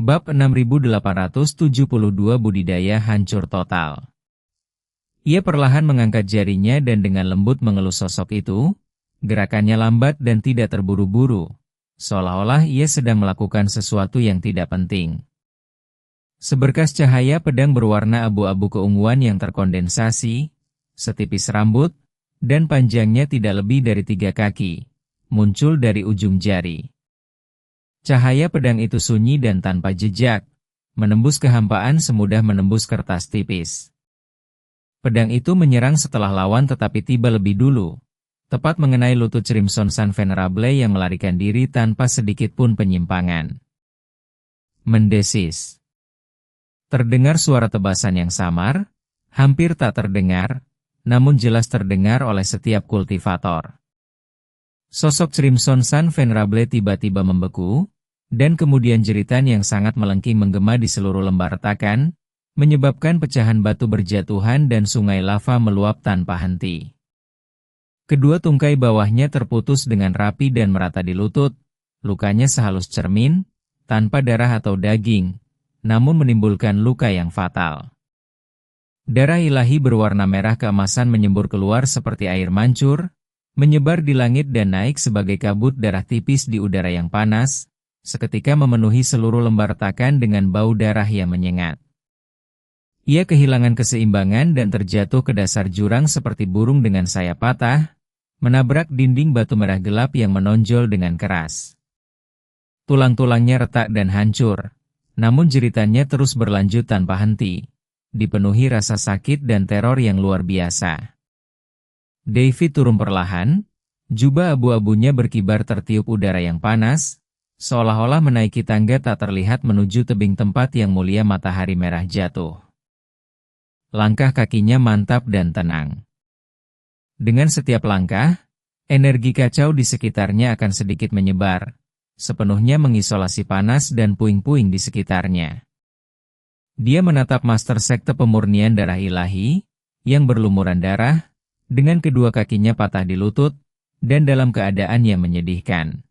Bab 6872 Budidaya hancur total. Ia perlahan mengangkat jarinya dan dengan lembut mengelus sosok itu. Gerakannya lambat dan tidak terburu-buru, seolah-olah ia sedang melakukan sesuatu yang tidak penting. Seberkas cahaya pedang berwarna abu-abu keunguan yang terkondensasi, setipis rambut, dan panjangnya tidak lebih dari 3 kaki, muncul dari ujung jari. Cahaya pedang itu sunyi dan tanpa jejak, menembus kehampaan semudah menembus kertas tipis. Pedang itu menyerang setelah lawan tetapi tiba lebih dulu, tepat mengenai lutut Crimson Sun Venerable yang melarikan diri tanpa sedikit pun penyimpangan. Mendesis. Terdengar suara tebasan yang samar, hampir tak terdengar, namun jelas terdengar oleh setiap kultivator. Sosok Crimson Sun Venerable tiba-tiba membeku, dan kemudian jeritan yang sangat melengking menggema di seluruh lembar retakan, menyebabkan pecahan batu berjatuhan dan sungai lava meluap tanpa henti. Kedua tungkai bawahnya terputus dengan rapi dan merata di lutut, lukanya sehalus cermin, tanpa darah atau daging, namun menimbulkan luka yang fatal. Darah ilahi berwarna merah keemasan menyembur keluar seperti air mancur, menyebar di langit dan naik sebagai kabut darah tipis di udara yang panas, seketika memenuhi seluruh lembar retakan dengan bau darah yang menyengat. Ia kehilangan keseimbangan dan terjatuh ke dasar jurang seperti burung dengan sayap patah, menabrak dinding batu merah gelap yang menonjol dengan keras. Tulang-tulangnya retak dan hancur, namun jeritannya terus berlanjut tanpa henti, dipenuhi rasa sakit dan teror yang luar biasa. David turun perlahan, jubah abu-abunya berkibar tertiup udara yang panas, seolah-olah menaiki tangga tak terlihat menuju tebing tempat yang mulia matahari merah jatuh. Langkah kakinya mantap dan tenang. Dengan setiap langkah, energi kacau di sekitarnya akan sedikit menyebar, sepenuhnya mengisolasi panas dan puing-puing di sekitarnya. Dia menatap master sekte pemurnian darah ilahi, yang berlumuran darah, dengan kedua kakinya patah di lutut, dan dalam keadaan yang menyedihkan.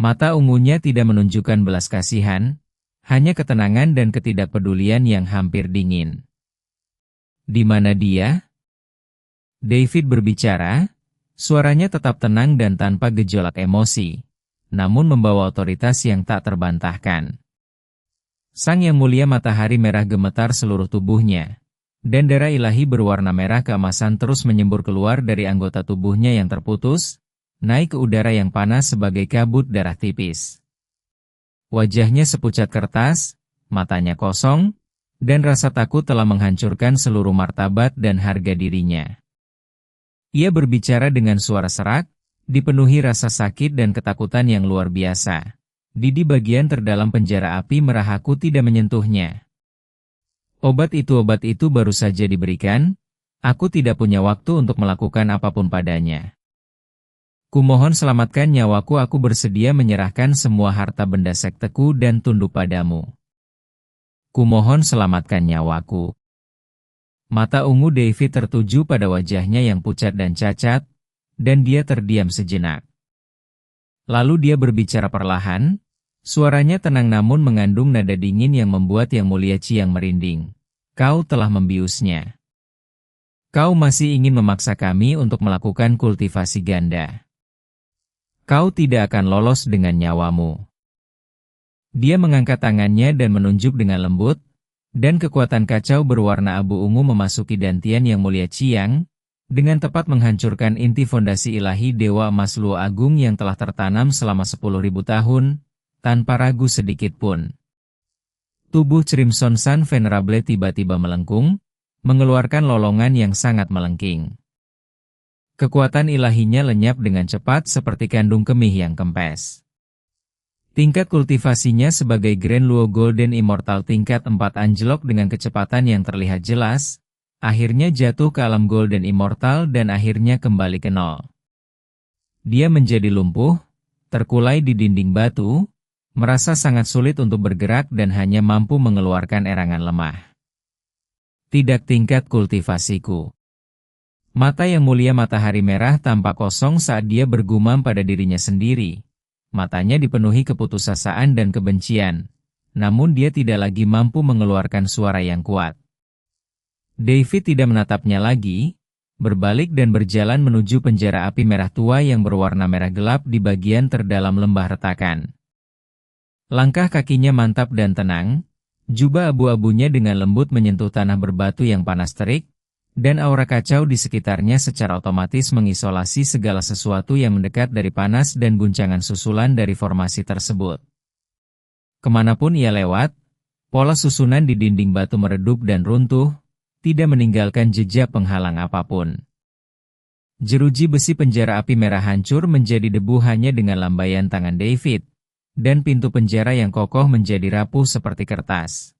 Mata ungunya tidak menunjukkan belas kasihan, hanya ketenangan dan ketidakpedulian yang hampir dingin. Di mana dia? David berbicara, suaranya tetap tenang dan tanpa gejolak emosi, namun membawa otoritas yang tak terbantahkan. Sang Yang Mulia Matahari Merah gemetar seluruh tubuhnya, dan darah ilahi berwarna merah keemasan terus menyembur keluar dari anggota tubuhnya yang terputus, naik ke udara yang panas sebagai kabut darah tipis. Wajahnya sepucat kertas, matanya kosong, dan rasa takut telah menghancurkan seluruh martabat dan harga dirinya. Ia berbicara dengan suara serak, dipenuhi rasa sakit dan ketakutan yang luar biasa. Di bagian terdalam penjara api merah aku tidak menyentuhnya. Obat itu baru saja diberikan, aku tidak punya waktu untuk melakukan apapun padanya. Kumohon selamatkan nyawaku, aku bersedia menyerahkan semua harta benda sekteku dan tunduk padamu. Kumohon selamatkan nyawaku. Mata ungu David tertuju pada wajahnya yang pucat dan cacat, dan dia terdiam sejenak. Lalu dia berbicara perlahan, suaranya tenang namun mengandung nada dingin yang membuat Yang Mulia Qiang merinding. Kau telah membiusnya. Kau masih ingin memaksa kami untuk melakukan kultivasi ganda. Kau tidak akan lolos dengan nyawamu. Dia mengangkat tangannya dan menunjuk dengan lembut, dan kekuatan kacau berwarna abu ungu memasuki dantian Yang Mulia Qiang, dengan tepat menghancurkan inti fondasi ilahi Dewa Emas Luo Agung yang telah tertanam selama 10.000 tahun, tanpa ragu sedikit pun. Tubuh Crimson Sun Venerable tiba-tiba melengkung, mengeluarkan lolongan yang sangat melengking. Kekuatan ilahinya lenyap dengan cepat seperti kandung kemih yang kempes. Tingkat kultivasinya sebagai Grand Luo Golden Immortal tingkat 4 anjlok dengan kecepatan yang terlihat jelas, akhirnya jatuh ke alam Golden Immortal dan akhirnya kembali ke nol. Dia menjadi lumpuh, terkulai di dinding batu, merasa sangat sulit untuk bergerak dan hanya mampu mengeluarkan erangan lemah. Tidak tingkat kultivasiku. Mata Yang Mulia Matahari Merah tampak kosong saat dia bergumam pada dirinya sendiri. Matanya dipenuhi keputusasaan dan kebencian, namun dia tidak lagi mampu mengeluarkan suara yang kuat. David tidak menatapnya lagi, berbalik dan berjalan menuju penjara api merah tua yang berwarna merah gelap di bagian terdalam lembah retakan. Langkah kakinya mantap dan tenang, jubah abu-abunya dengan lembut menyentuh tanah berbatu yang panas terik, dan aura kacau di sekitarnya secara otomatis mengisolasi segala sesuatu yang mendekat dari panas dan guncangan susulan dari formasi tersebut. Kemanapun ia lewat, pola susunan di dinding batu meredup dan runtuh, tidak meninggalkan jejak penghalang apapun. Jeruji besi penjara api merah hancur menjadi debu hanya dengan lambaian tangan David, dan pintu penjara yang kokoh menjadi rapuh seperti kertas.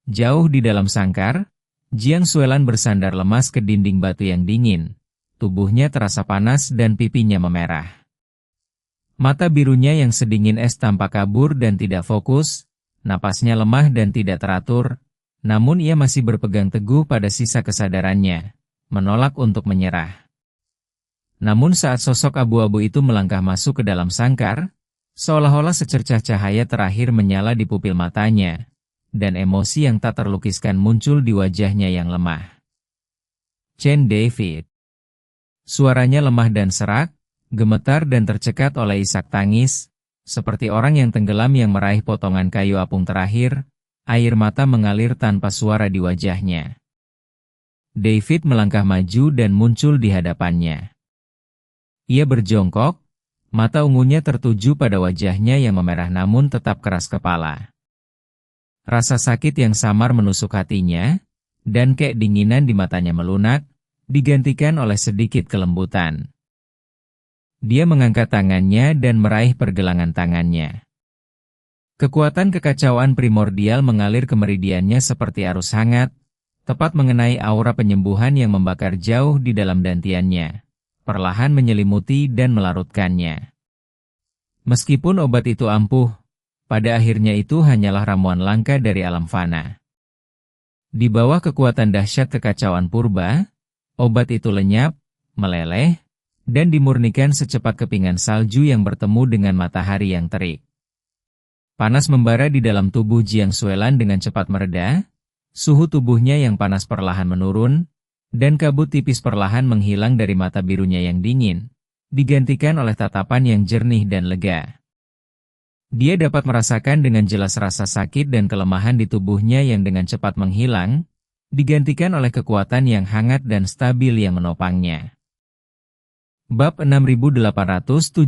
Jauh di dalam sangkar, Jiang Xuelan bersandar lemas ke dinding batu yang dingin. Tubuhnya terasa panas dan pipinya memerah. Mata birunya yang sedingin es tampak kabur dan tidak fokus, napasnya lemah dan tidak teratur, namun ia masih berpegang teguh pada sisa kesadarannya, menolak untuk menyerah. Namun saat sosok abu-abu itu melangkah masuk ke dalam sangkar, seolah-olah secercah cahaya terakhir menyala di pupil matanya, dan emosi yang tak terlukiskan muncul di wajahnya yang lemah. Chen David. Suaranya lemah dan serak, gemetar dan tercekat oleh isak tangis, seperti orang yang tenggelam yang meraih potongan kayu apung terakhir. Air mata mengalir tanpa suara di wajahnya. David melangkah maju dan muncul di hadapannya. Ia berjongkok, mata ungunya tertuju pada wajahnya yang memerah namun tetap keras kepala. Rasa sakit yang samar menusuk hatinya, dan kedinginan di matanya melunak, digantikan oleh sedikit kelembutan. Dia mengangkat tangannya dan meraih pergelangan tangannya. Kekuatan kekacauan primordial mengalir ke meridiannya seperti arus hangat, tepat mengenai aura penyembuhan yang membakar jauh di dalam dantiannya, perlahan menyelimuti dan melarutkannya. Meskipun obat itu ampuh, pada akhirnya itu hanyalah ramuan langka dari alam fana. Di bawah kekuatan dahsyat kekacauan purba, obat itu lenyap, meleleh, dan dimurnikan secepat kepingan salju yang bertemu dengan matahari yang terik. Panas membara di dalam tubuh Jiang Xuelan dengan cepat mereda, suhu tubuhnya yang panas perlahan menurun, dan kabut tipis perlahan menghilang dari mata birunya yang dingin, digantikan oleh tatapan yang jernih dan lega. Dia dapat merasakan dengan jelas rasa sakit dan kelemahan di tubuhnya yang dengan cepat menghilang, digantikan oleh kekuatan yang hangat dan stabil yang menopangnya. Bab 6873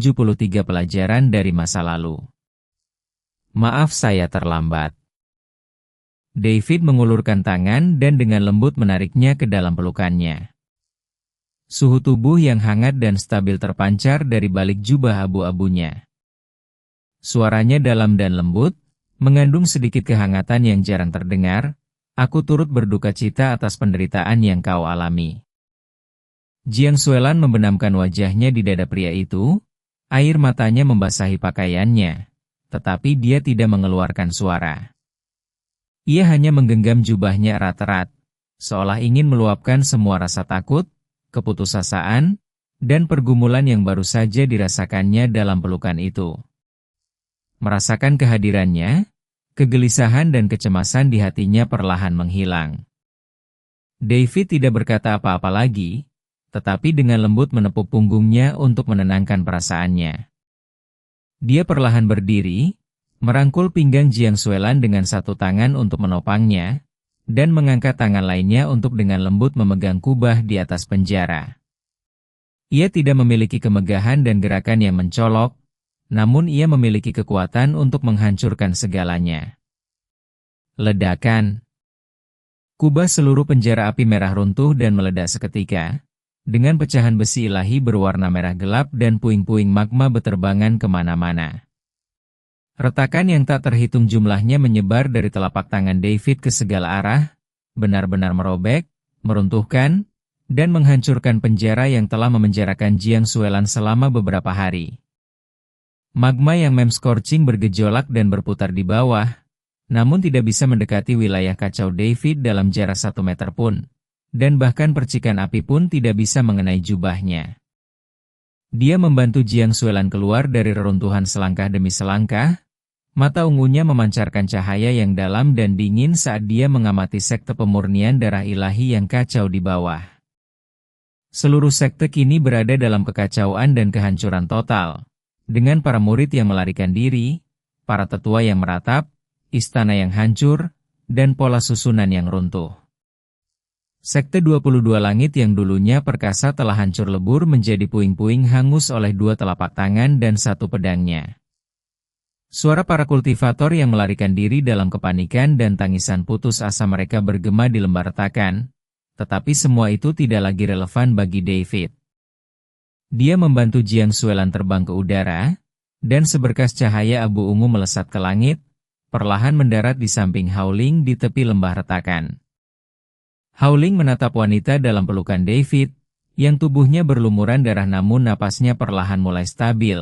Pelajaran dari Masa Lalu. Maaf saya terlambat. David mengulurkan tangan dan dengan lembut menariknya ke dalam pelukannya. Suhu tubuh yang hangat dan stabil terpancar dari balik jubah abu-abunya. Suaranya dalam dan lembut, mengandung sedikit kehangatan yang jarang terdengar. Aku turut berduka cita atas penderitaan yang kau alami. Jiang Xuelan membenamkan wajahnya di dada pria itu, air matanya membasahi pakaiannya. Tetapi dia tidak mengeluarkan suara. Ia hanya menggenggam jubahnya erat-erat, seolah ingin meluapkan semua rasa takut, keputusasaan, dan pergumulan yang baru saja dirasakannya dalam pelukan itu. Merasakan kehadirannya, kegelisahan dan kecemasan di hatinya perlahan menghilang. David tidak berkata apa-apa lagi, tetapi dengan lembut menepuk punggungnya untuk menenangkan perasaannya. Dia perlahan berdiri, merangkul pinggang Jiang Xuelan dengan satu tangan untuk menopangnya, dan mengangkat tangan lainnya untuk dengan lembut memegang kubah di atas penjara. Ia tidak memiliki kemegahan dan gerakan yang mencolok, namun ia memiliki kekuatan untuk menghancurkan segalanya. Ledakan. Kubah seluruh penjara api merah runtuh dan meledak seketika, dengan pecahan besi ilahi berwarna merah gelap dan puing-puing magma beterbangan kemana-mana. Retakan yang tak terhitung jumlahnya menyebar dari telapak tangan David ke segala arah, benar-benar merobek, meruntuhkan, dan menghancurkan penjara yang telah memenjarakan Jiang Xuelan selama beberapa hari. Magma yang mem-scorching bergejolak dan berputar di bawah, namun tidak bisa mendekati wilayah kacau David dalam jarak 1 meter pun. Dan bahkan percikan api pun tidak bisa mengenai jubahnya. Dia membantu Jiang Xuelan keluar dari reruntuhan selangkah demi selangkah, Mata ungunya memancarkan cahaya yang dalam dan dingin saat dia mengamati sekte pemurnian darah ilahi yang kacau di bawah. Seluruh sekte kini berada dalam kekacauan dan kehancuran total, dengan para murid yang melarikan diri, para tetua yang meratap, istana yang hancur, dan pola susunan yang runtuh. Sekte 22 Langit yang dulunya perkasa telah hancur lebur menjadi puing-puing hangus oleh 2 telapak tangan dan 1 pedangnya. Suara para kultivator yang melarikan diri dalam kepanikan dan tangisan putus asa mereka bergema di lembah retakan, tetapi semua itu tidak lagi relevan bagi David. Dia membantu Jiang Xuelan terbang ke udara, dan seberkas cahaya abu ungu melesat ke langit, perlahan mendarat di samping Howling di tepi lembah retakan. Howling menatap wanita dalam pelukan David, yang tubuhnya berlumuran darah namun napasnya perlahan mulai stabil.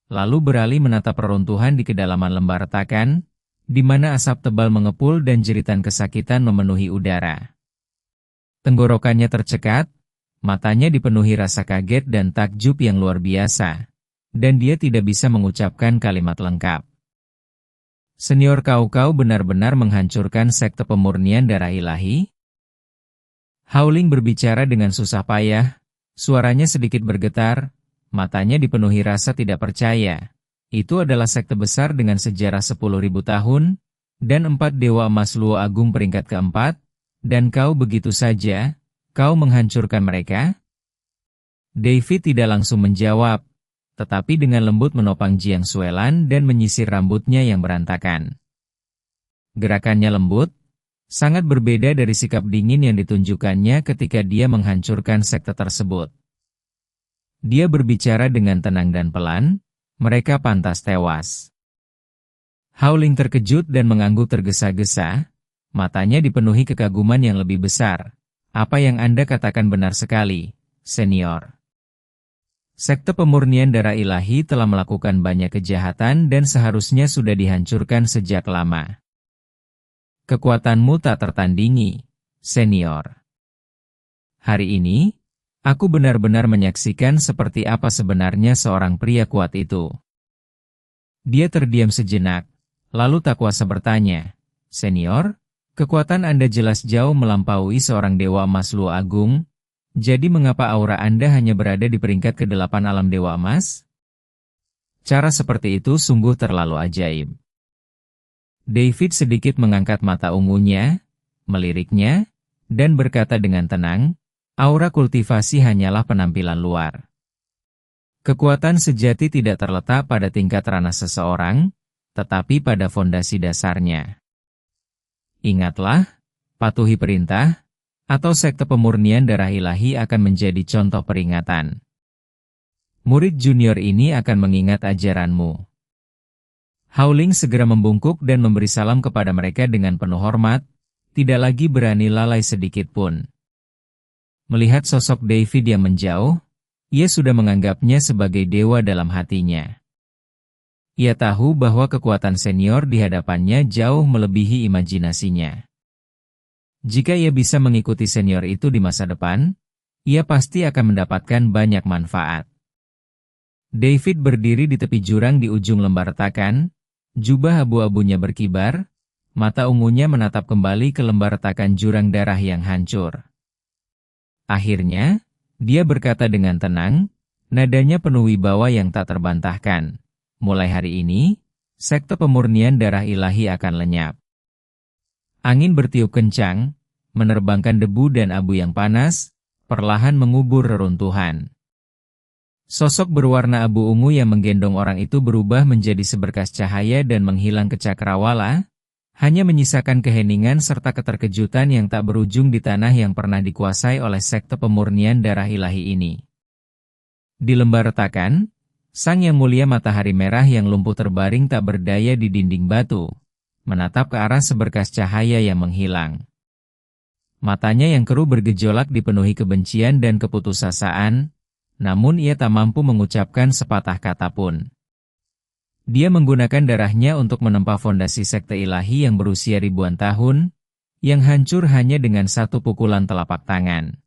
Lalu beralih menatap reruntuhan di kedalaman lembah retakan, di mana asap tebal mengepul dan jeritan kesakitan memenuhi udara. Tenggorokannya tercekat, matanya dipenuhi rasa kaget dan takjub yang luar biasa, dan dia tidak bisa mengucapkan kalimat lengkap. Senior kau benar-benar menghancurkan sekte pemurnian darah ilahi? Howling berbicara dengan susah payah, suaranya sedikit bergetar, matanya dipenuhi rasa tidak percaya. Itu adalah sekte besar dengan sejarah 10.000 tahun, dan 4 dewa emas Luo Agung peringkat keempat, dan kau begitu saja, kau menghancurkan mereka? David tidak langsung menjawab, tetapi dengan lembut menopang Jiang Xuelan dan menyisir rambutnya yang berantakan. Gerakannya lembut, sangat berbeda dari sikap dingin yang ditunjukkannya ketika dia menghancurkan sekte tersebut. Dia berbicara dengan tenang dan pelan, mereka pantas tewas. Howling terkejut dan mengangguk tergesa-gesa, matanya dipenuhi kekaguman yang lebih besar. Apa yang Anda katakan benar sekali, senior. Sekte pemurnian darah ilahi telah melakukan banyak kejahatan dan seharusnya sudah dihancurkan sejak lama. Kekuatanmu tak tertandingi, senior. Hari ini, aku benar-benar menyaksikan seperti apa sebenarnya seorang pria kuat itu. Dia terdiam sejenak, lalu tak kuasa bertanya, senior, kekuatan Anda jelas jauh melampaui seorang dewa emas Luo Agung, jadi mengapa aura Anda hanya berada di peringkat ke-8 alam dewa emas? Cara seperti itu sungguh terlalu ajaib. David sedikit mengangkat mata ungunya, meliriknya, dan berkata dengan tenang, aura kultivasi hanyalah penampilan luar. Kekuatan sejati tidak terletak pada tingkat ranah seseorang, tetapi pada fondasi dasarnya. Ingatlah, patuhi perintah, atau sekte pemurnian darah ilahi akan menjadi contoh peringatan. Murid junior ini akan mengingat ajaranmu. Howling segera membungkuk dan memberi salam kepada mereka dengan penuh hormat, tidak lagi berani lalai sedikit pun. Melihat sosok David yang menjauh, ia sudah menganggapnya sebagai dewa dalam hatinya. Ia tahu bahwa kekuatan senior di hadapannya jauh melebihi imajinasinya. Jika ia bisa mengikuti senior itu di masa depan, ia pasti akan mendapatkan banyak manfaat. David berdiri di tepi jurang di ujung lembah retakan, jubah abu-abunya berkibar, mata ungunya menatap kembali ke lembah retakan jurang darah yang hancur. Akhirnya, dia berkata dengan tenang, nadanya penuh wibawa yang tak terbantahkan. Mulai hari ini, sekte pemurnian darah ilahi akan lenyap. Angin bertiup kencang, menerbangkan debu dan abu yang panas, perlahan mengubur reruntuhan. Sosok berwarna abu ungu yang menggendong orang itu berubah menjadi seberkas cahaya dan menghilang ke cakrawala, hanya menyisakan keheningan serta keterkejutan yang tak berujung di tanah yang pernah dikuasai oleh sekte pemurnian darah ilahi ini. Di lembah retakan, sang yang mulia matahari merah yang lumpuh terbaring tak berdaya di dinding batu, menatap ke arah seberkas cahaya yang menghilang. Matanya yang keruh bergejolak dipenuhi kebencian dan keputusasaan, namun ia tak mampu mengucapkan sepatah kata pun. Dia menggunakan darahnya untuk menempa fondasi sekte ilahi yang berusia ribuan tahun, yang hancur hanya dengan satu pukulan telapak tangan.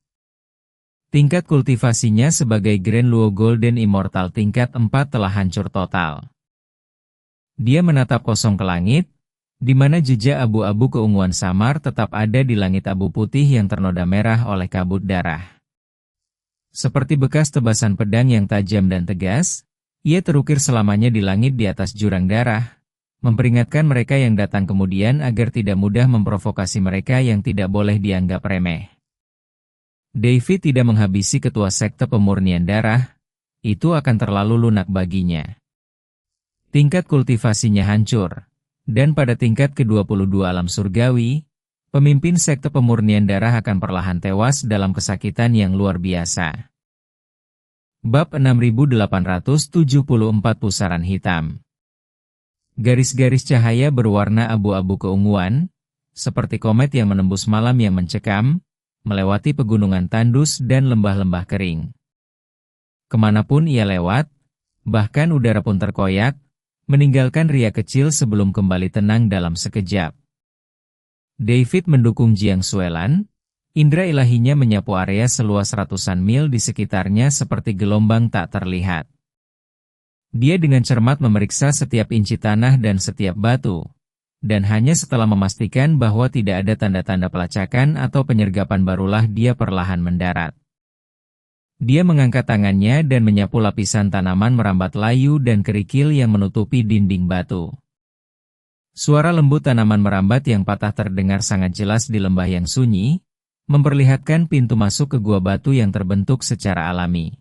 Tingkat kultivasinya sebagai Grand Luo Golden Immortal tingkat 4 telah hancur total. Dia menatap kosong ke langit, di mana jejak abu-abu keunguan samar tetap ada di langit abu putih yang ternoda merah oleh kabut darah. Seperti bekas tebasan pedang yang tajam dan tegas, ia terukir selamanya di langit di atas jurang darah, memperingatkan mereka yang datang kemudian agar tidak mudah memprovokasi mereka yang tidak boleh dianggap remeh. David tidak menghabisi ketua sekte pemurnian darah, itu akan terlalu lunak baginya. Tingkat kultivasinya hancur, dan pada tingkat ke-22 alam surgawi, pemimpin sekte pemurnian darah akan perlahan tewas dalam kesakitan yang luar biasa. Bab 6874 Pusaran Hitam. Garis-garis cahaya berwarna abu-abu keunguan, seperti komet yang menembus malam yang mencekam, melewati pegunungan tandus dan lembah-lembah kering. Kemanapun ia lewat, bahkan udara pun terkoyak, meninggalkan ria kecil sebelum kembali tenang dalam sekejap. David mendukung Jiang Xuelan, indera ilahinya menyapu area seluas ratusan mil di sekitarnya seperti gelombang tak terlihat. Dia dengan cermat memeriksa setiap inci tanah dan setiap batu, dan hanya setelah memastikan bahwa tidak ada tanda-tanda pelacakan atau penyergapan barulah dia perlahan mendarat. Dia mengangkat tangannya dan menyapu lapisan tanaman merambat layu dan kerikil yang menutupi dinding batu. Suara lembut tanaman merambat yang patah terdengar sangat jelas di lembah yang sunyi, memperlihatkan pintu masuk ke gua batu yang terbentuk secara alami.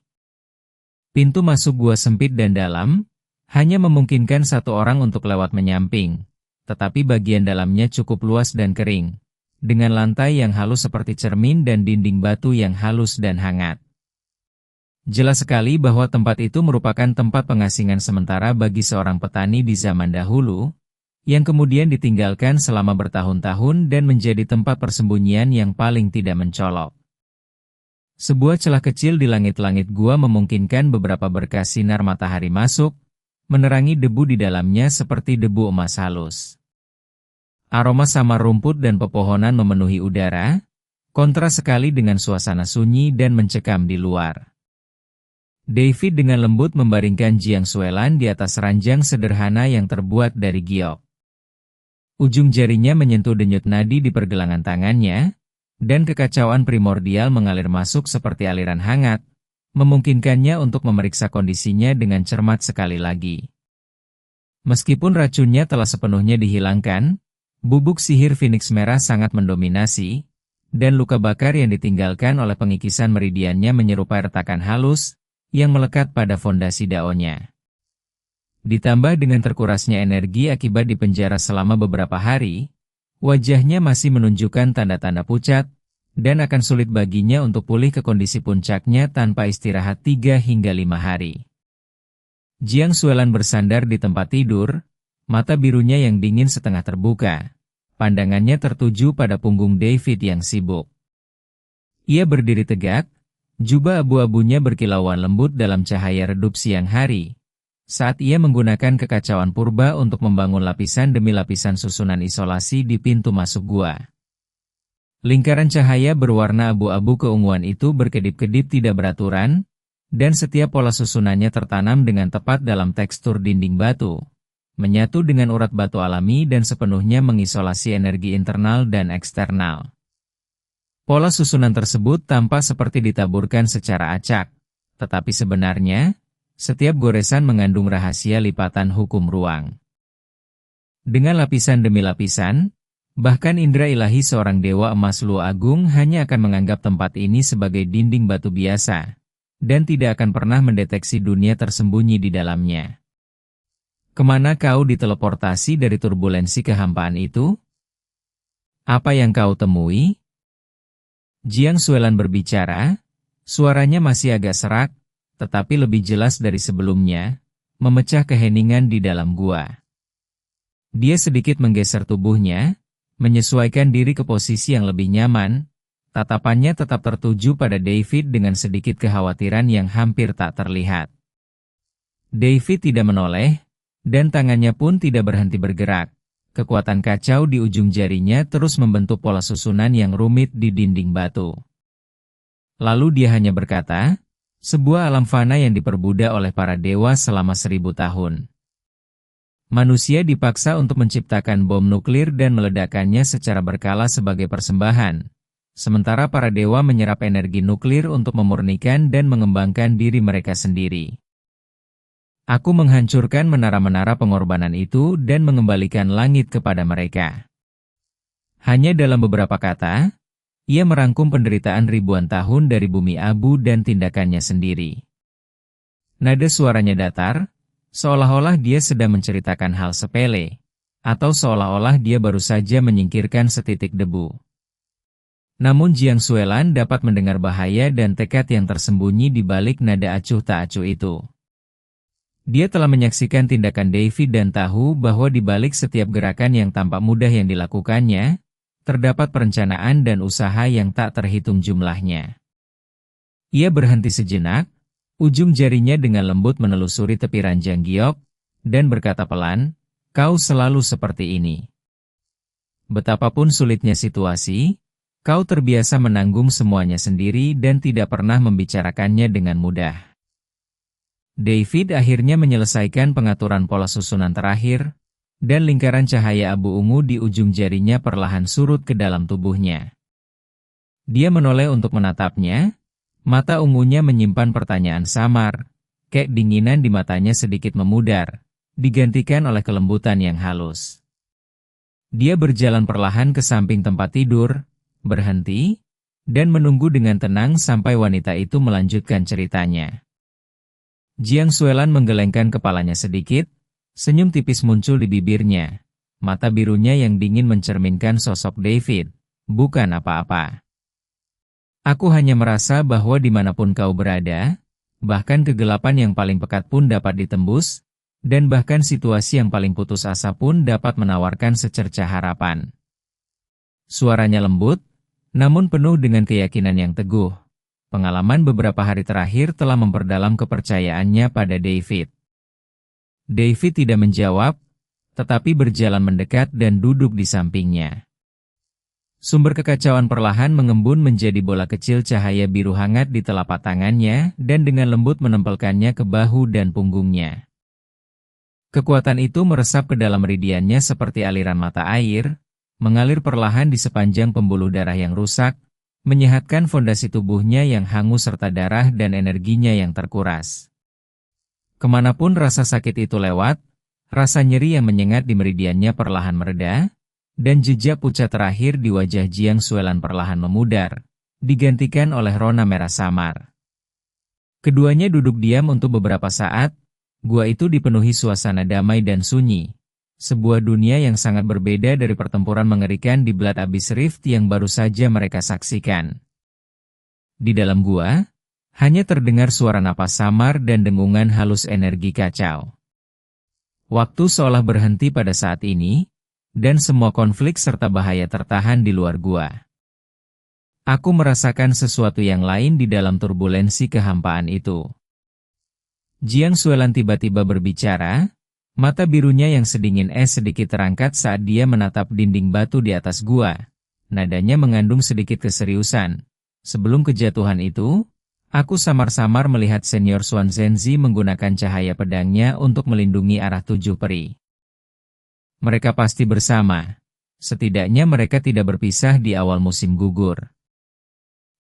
Pintu masuk gua sempit dan dalam, hanya memungkinkan satu orang untuk lewat menyamping, tetapi bagian dalamnya cukup luas dan kering, dengan lantai yang halus seperti cermin dan dinding batu yang halus dan hangat. Jelas sekali bahwa tempat itu merupakan tempat pengasingan sementara bagi seorang petani di zaman dahulu, yang kemudian ditinggalkan selama bertahun-tahun dan menjadi tempat persembunyian yang paling tidak mencolok. Sebuah celah kecil di langit-langit gua memungkinkan beberapa berkas sinar matahari masuk, menerangi debu di dalamnya seperti debu emas halus. Aroma samar rumput dan pepohonan memenuhi udara, kontras sekali dengan suasana sunyi dan mencekam di luar. David dengan lembut membaringkan Jiang Xuelan di atas ranjang sederhana yang terbuat dari giok. Ujung jarinya menyentuh denyut nadi di pergelangan tangannya, dan kekacauan primordial mengalir masuk seperti aliran hangat, memungkinkannya untuk memeriksa kondisinya dengan cermat sekali lagi. Meskipun racunnya telah sepenuhnya dihilangkan, bubuk sihir Phoenix merah sangat mendominasi, dan luka bakar yang ditinggalkan oleh pengikisan meridiannya menyerupai retakan halus yang melekat pada fondasi daunnya. Ditambah dengan terkurasnya energi akibat dipenjara selama beberapa hari, wajahnya masih menunjukkan tanda-tanda pucat, dan akan sulit baginya untuk pulih ke kondisi puncaknya tanpa istirahat 3 hingga 5 hari. Jiang Xuelan bersandar di tempat tidur, mata birunya yang dingin setengah terbuka, pandangannya tertuju pada punggung David yang sibuk. Ia berdiri tegak, jubah abu-abunya berkilauan lembut dalam cahaya redup siang hari, saat ia menggunakan kekacauan purba untuk membangun lapisan demi lapisan susunan isolasi di pintu masuk gua. Lingkaran cahaya berwarna abu-abu keunguan itu berkedip-kedip tidak beraturan, dan setiap pola susunannya tertanam dengan tepat dalam tekstur dinding batu, menyatu dengan urat batu alami dan sepenuhnya mengisolasi energi internal dan eksternal. Pola susunan tersebut tampak seperti ditaburkan secara acak, tetapi sebenarnya, setiap goresan mengandung rahasia lipatan hukum ruang. Dengan lapisan demi lapisan, bahkan indera ilahi seorang dewa emas Luo Agung hanya akan menganggap tempat ini sebagai dinding batu biasa, dan tidak akan pernah mendeteksi dunia tersembunyi di dalamnya. Kemana kau diteleportasi dari turbulensi kehampaan itu? Apa yang kau temui? Jiang Xuelan berbicara, suaranya masih agak serak, tetapi lebih jelas dari sebelumnya, memecah keheningan di dalam gua. Dia sedikit menggeser tubuhnya, menyesuaikan diri ke posisi yang lebih nyaman, tatapannya tetap tertuju pada David dengan sedikit kekhawatiran yang hampir tak terlihat. David tidak menoleh, dan tangannya pun tidak berhenti bergerak. Kekuatan kacau di ujung jarinya terus membentuk pola susunan yang rumit di dinding batu. Lalu dia hanya berkata, sebuah alam fana yang diperbudak oleh para dewa selama 1000 tahun. Manusia dipaksa untuk menciptakan bom nuklir dan meledakkannya secara berkala sebagai persembahan. Sementara para dewa menyerap energi nuklir untuk memurnikan dan mengembangkan diri mereka sendiri. Aku menghancurkan menara-menara pengorbanan itu dan mengembalikan langit kepada mereka. Hanya dalam beberapa kata, ia merangkum penderitaan ribuan tahun dari bumi abu dan tindakannya sendiri. Nada suaranya datar, seolah-olah dia sedang menceritakan hal sepele, atau seolah-olah dia baru saja menyingkirkan setitik debu. Namun Jiang Xuelan dapat mendengar bahaya dan tekad yang tersembunyi di balik nada acuh tak acuh itu. Dia telah menyaksikan tindakan David dan tahu bahwa di balik setiap gerakan yang tampak mudah yang dilakukannya, terdapat perencanaan dan usaha yang tak terhitung jumlahnya. Ia berhenti sejenak, ujung jarinya dengan lembut menelusuri tepi ranjang giok, dan berkata pelan, "Kau selalu seperti ini. Betapapun sulitnya situasi, kau terbiasa menanggung semuanya sendiri dan tidak pernah membicarakannya dengan mudah." David akhirnya menyelesaikan pengaturan pola susunan terakhir, dan lingkaran cahaya abu ungu di ujung jarinya perlahan surut ke dalam tubuhnya. Dia menoleh untuk menatapnya, mata ungunya menyimpan pertanyaan samar, keinginan di matanya sedikit memudar, digantikan oleh kelembutan yang halus. Dia berjalan perlahan ke samping tempat tidur, berhenti, dan menunggu dengan tenang sampai wanita itu melanjutkan ceritanya. Jiang Xuelan menggelengkan kepalanya sedikit, senyum tipis muncul di bibirnya, mata birunya yang dingin mencerminkan sosok David, "Bukan apa-apa. Aku hanya merasa bahwa dimanapun kau berada, bahkan kegelapan yang paling pekat pun dapat ditembus, dan bahkan situasi yang paling putus asa pun dapat menawarkan secercah harapan." Suaranya lembut, namun penuh dengan keyakinan yang teguh. Pengalaman beberapa hari terakhir telah memperdalam kepercayaannya pada David. David tidak menjawab, tetapi berjalan mendekat dan duduk di sampingnya. Sumber kekacauan perlahan mengembun menjadi bola kecil cahaya biru hangat di telapak tangannya dan dengan lembut menempelkannya ke bahu dan punggungnya. Kekuatan itu meresap ke dalam meridiannya seperti aliran mata air, mengalir perlahan di sepanjang pembuluh darah yang rusak, menyehatkan fondasi tubuhnya yang hangus serta darah dan energinya yang terkuras. Kemanapun rasa sakit itu lewat, rasa nyeri yang menyengat di meridiannya perlahan mereda, dan jejak pucat terakhir di wajah Jiang Xuelan perlahan memudar, digantikan oleh rona merah samar. Keduanya duduk diam untuk beberapa saat, gua itu dipenuhi suasana damai dan sunyi. Sebuah dunia yang sangat berbeda dari pertempuran mengerikan di Blood Abyss Rift yang baru saja mereka saksikan. Di dalam gua, hanya terdengar suara napas samar dan dengungan halus energi kacau. Waktu seolah berhenti pada saat ini, dan semua konflik serta bahaya tertahan di luar gua. Aku merasakan sesuatu yang lain di dalam turbulensi kehampaan itu. Jiang Xuelan tiba-tiba berbicara, mata birunya yang sedingin es sedikit terangkat saat dia menatap dinding batu di atas gua. Nadanya mengandung sedikit keseriusan. Sebelum kejatuhan itu, aku samar-samar melihat Senior Xuan Zhenzi menggunakan cahaya pedangnya untuk melindungi arah 7 peri. Mereka pasti bersama. Setidaknya mereka tidak berpisah di awal musim gugur.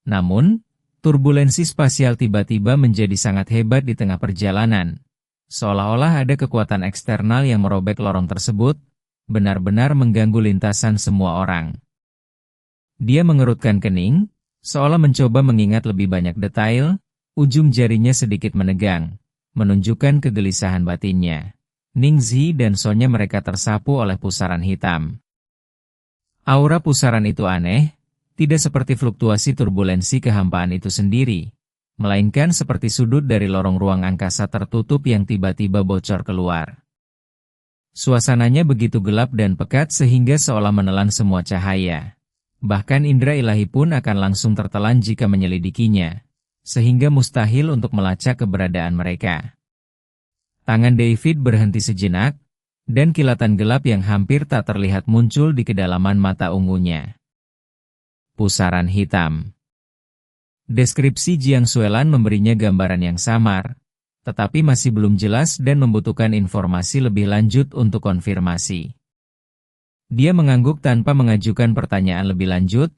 Namun, turbulensi spasial tiba-tiba menjadi sangat hebat di tengah perjalanan. Seolah-olah ada kekuatan eksternal yang merobek lorong tersebut, benar-benar mengganggu lintasan semua orang. Dia mengerutkan kening, seolah mencoba mengingat lebih banyak detail, ujung jarinya sedikit menegang, menunjukkan kegelisahan batinnya. Ningzi dan Sonya mereka tersapu oleh pusaran hitam. Aura pusaran itu aneh, tidak seperti fluktuasi turbulensi kehampaan itu sendiri, melainkan seperti sudut dari lorong ruang angkasa tertutup yang tiba-tiba bocor keluar. Suasananya begitu gelap dan pekat sehingga seolah menelan semua cahaya. Bahkan indera ilahi pun akan langsung tertelan jika menyelidikinya, sehingga mustahil untuk melacak keberadaan mereka. Tangan David berhenti sejenak, dan kilatan gelap yang hampir tak terlihat muncul di kedalaman mata ungunya. Pusaran hitam. Deskripsi Jiang Xuelan memberinya gambaran yang samar, tetapi masih belum jelas dan membutuhkan informasi lebih lanjut untuk konfirmasi. Dia mengangguk tanpa mengajukan pertanyaan lebih lanjut,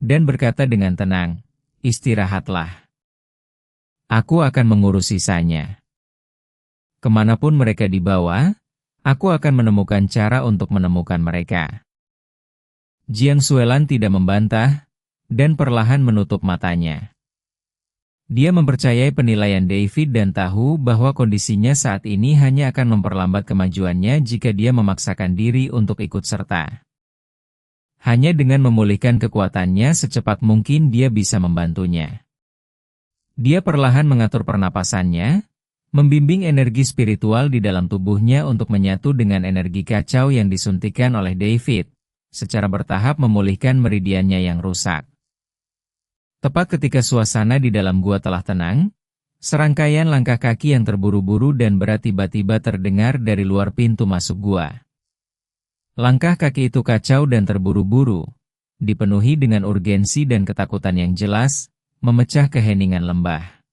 dan berkata dengan tenang, "Istirahatlah. Aku akan mengurus sisanya. Kemanapun mereka dibawa, aku akan menemukan cara untuk menemukan mereka." Jiang Xuelan tidak membantah, dan perlahan menutup matanya. Dia mempercayai penilaian David dan tahu bahwa kondisinya saat ini hanya akan memperlambat kemajuannya jika dia memaksakan diri untuk ikut serta. Hanya dengan memulihkan kekuatannya secepat mungkin dia bisa membantunya. Dia perlahan mengatur pernapasannya, membimbing energi spiritual di dalam tubuhnya untuk menyatu dengan energi kacau yang disuntikan oleh David, secara bertahap memulihkan meridiannya yang rusak. Tepat ketika suasana di dalam gua telah tenang, serangkaian langkah kaki yang terburu-buru dan berat tiba-tiba terdengar dari luar pintu masuk gua. Langkah kaki itu kacau dan terburu-buru, dipenuhi dengan urgensi dan ketakutan yang jelas, memecah keheningan lembah.